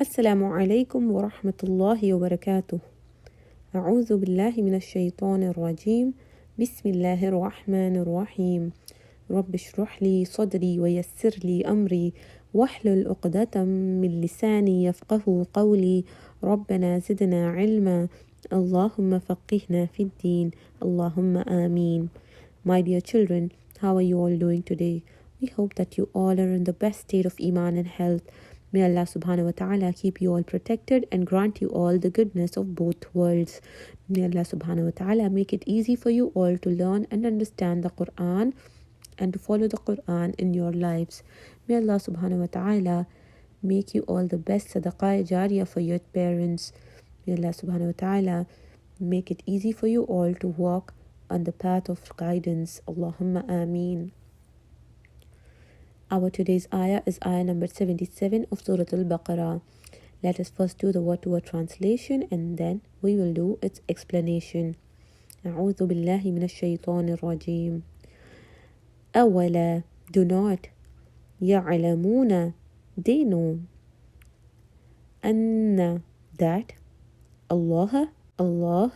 السلام عليكم ورحمة الله وبركاته. أعوذ بالله من الشيطان الرجيم. بسم الله الرحمن الرحيم. رب اشرح لي صدري ويسر لي أمري واحلل عقدة من لساني يفقه قولي. ربنا زدنا علما اللهم فقهنا في الدين اللهم آمين. My dear children, how are you all doing today? We hope that you all are in the best state of Iman and health. May Allah subhanahu wa ta'ala keep you all protected and grant you all the goodness of both worlds. May Allah subhanahu wa ta'ala make it easy for you all to learn and understand the Quran and to follow the Quran in your lives. May Allah subhanahu wa ta'ala make you all the best sadaqah jariyah for your parents. May Allah subhanahu wa ta'ala make it easy for you all to walk on the path of guidance. Allahumma ameen. Our today's ayah is ayah number 77 of Surah Al-Baqarah. Let us first do the word-to-word translation and then we will do its explanation. أعوذ بالله من الشيطان الرجيم. أولا, do not. يعلمون, they know. أن, that. Allah, Allah.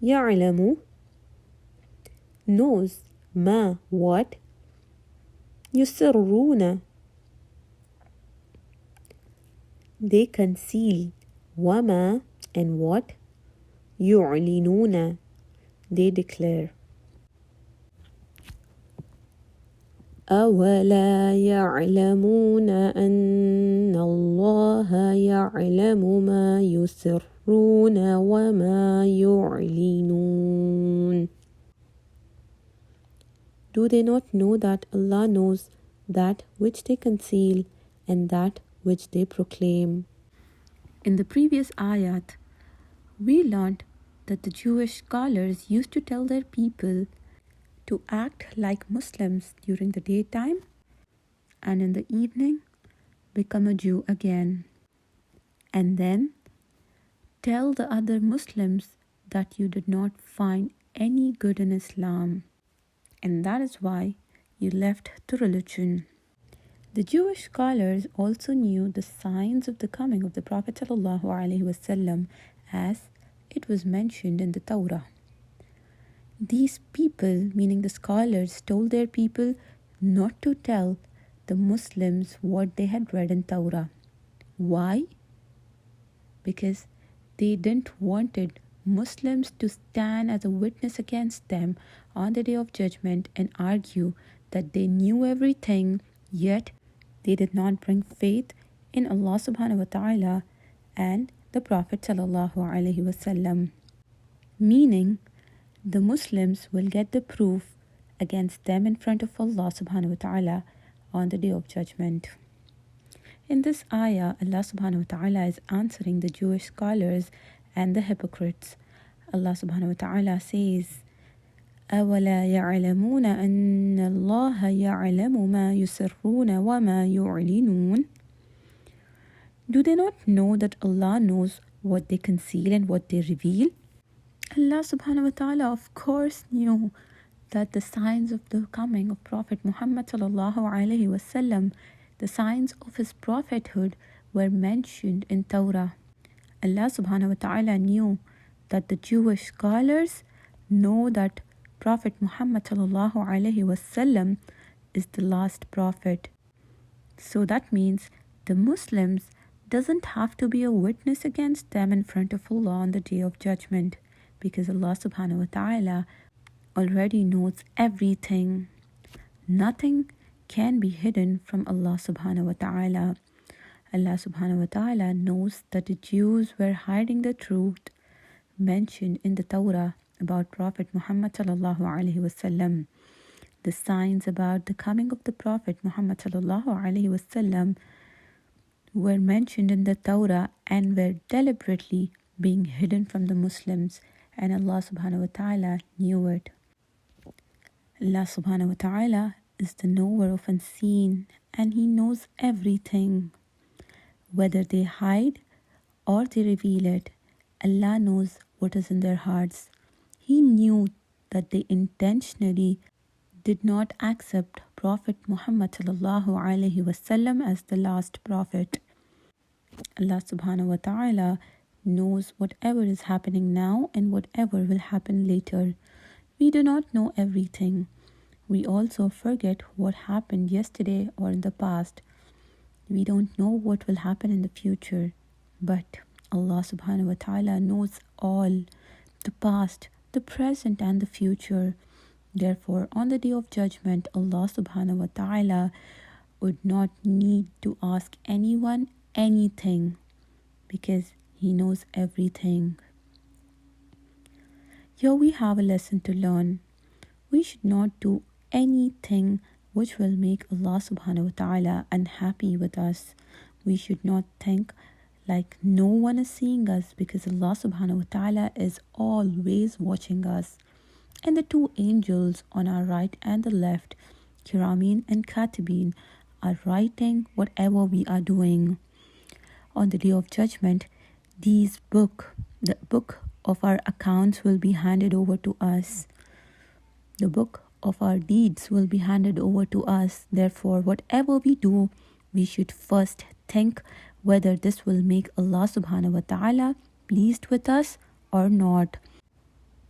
يعلم, knows. ما, what. يسرون, they conceal. وما, and what. يعلنون, they declare. أولا يعلمون أن الله يعلم ما يسرون وما يعلنون. Do they not know that Allah knows that which they conceal and that which they proclaim? In the previous ayat, we learned that the Jewish scholars used to tell their people to act like Muslims during the daytime and in the evening become a Jew again. And then tell the other Muslims that you did not find any good in Islam. And that is why you left the religion. The Jewish scholars also knew the signs of the coming of the Prophet ﷺ as it was mentioned in the Torah. These people, meaning the scholars, told their people not to tell the Muslims what they had read in Torah. Why? Because they didn't wanted Muslims to stand as a witness against them on the day of judgment and argue that they knew everything, yet they did not bring faith in Allah subhanahu wa ta'ala and the Prophet sallallahu alaihi wasallam. Meaning, the Muslims will get the proof against them in front of Allah subhanahu wa ta'ala on the day of judgment. In this ayah, Allah subhanahu wa ta'ala is answering the Jewish scholars and the hypocrites. Allah subhanahu wa ta'ala says, أَوَلَا يَعْلَمُونَ أَنَّ اللَّهَ يَعْلَمُ مَا يُسِرُّونَ وَمَا يُعْلِنُونَ. Do they not know that Allah knows what they conceal and what they reveal? Allah subhanahu wa ta'ala of course knew that the signs of the coming of Prophet Muhammad sallallahu alaihi wasallam, the signs of his prophethood were mentioned in Torah. Allah subhanahu wa ta'ala knew that the Jewish scholars know that Prophet Muhammad sallallahu alaihi wasallam is the last prophet. So that means the Muslims doesn't have to be a witness against them in front of Allah on the day of judgment, because Allah subhanahu wa ta'ala already knows everything. Nothing can be hidden from Allah subhanahu wa ta'ala. Allah subhanahu wa ta'ala knows that the Jews were hiding the truth mentioned in the Torah about Prophet Muhammad sallallahu alaihi wasallam. The signs about the coming of the Prophet Muhammad sallallahu alaihi wasallam were mentioned in the Torah and were deliberately being hidden from the Muslims, and Allah subhanahu wa ta'ala knew it. Allah subhanahu wa ta'ala is the knower of unseen, and He knows everything. Whether they hide or they reveal it, Allah knows what is in their hearts. He knew that they intentionally did not accept Prophet Muhammad sallallahu alaihi wasallam as the last prophet. Allah subhanahu wa ta'ala knows whatever is happening now and whatever will happen later. We do not know everything. We also forget what happened yesterday or in the past. We don't know what will happen in the future. But Allah subhanahu wa ta'ala knows all, the past, the present and the future. Therefore, on the day of judgment, Allah subhanahu wa ta'ala would not need to ask anyone anything because He knows everything. Here we have a lesson to learn. We should not do anything which will make Allah subhanahu wa ta'ala unhappy with us. We should not think like no one is seeing us because Allah subhanahu wa ta'ala is always watching us. And the two angels on our right and the left, Kiramin and Katibin, are writing whatever we are doing. On the day of judgment, the book of our accounts will be handed over to us. The book of our deeds will be handed over to us. Therefore, whatever we do, we should first think whether this will make Allah subhanahu wa ta'ala pleased with us or not.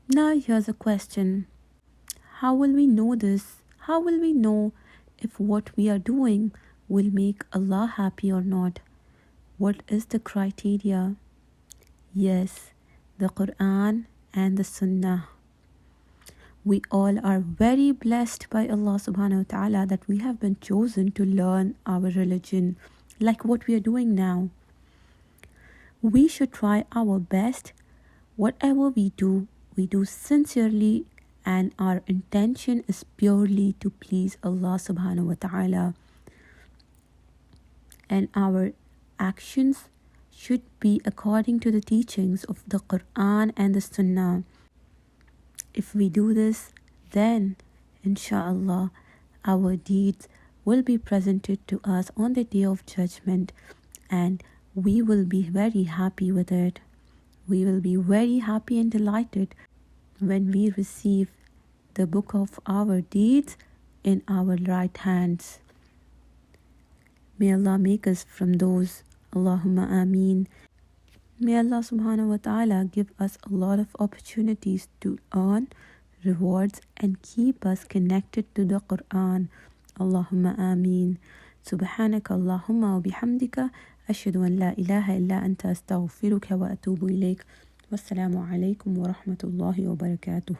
Now here's a question. How will we know this? How will we know if what we are doing will make Allah happy or not? What is the criteria? Yes, the Quran and the Sunnah. We all are very blessed by Allah subhanahu wa ta'ala that we have been chosen to learn our religion, like what we are doing now. We should try our best. Whatever we do sincerely, and our intention is purely to please Allah subhanahu wa ta'ala. And our actions should be according to the teachings of the Quran and the Sunnah. If we do this, then inshallah our deeds will be presented to us on the day of judgment and we will be very happy with it. We will be very happy and delighted when we receive the book of our deeds in our right hands. May Allah make us from those. Allahumma ameen. May Allah subhanahu wa ta'ala give us a lot of opportunities to earn rewards and keep us connected to the Quran. Allahumma ameen. Subhanaka Allahumma wa bihamdika ashhadu an la ilaha illa anta astaghfiruka wa atubu ilayk. Wassalamu alaikum wa rahmatullahi wa barakatuh.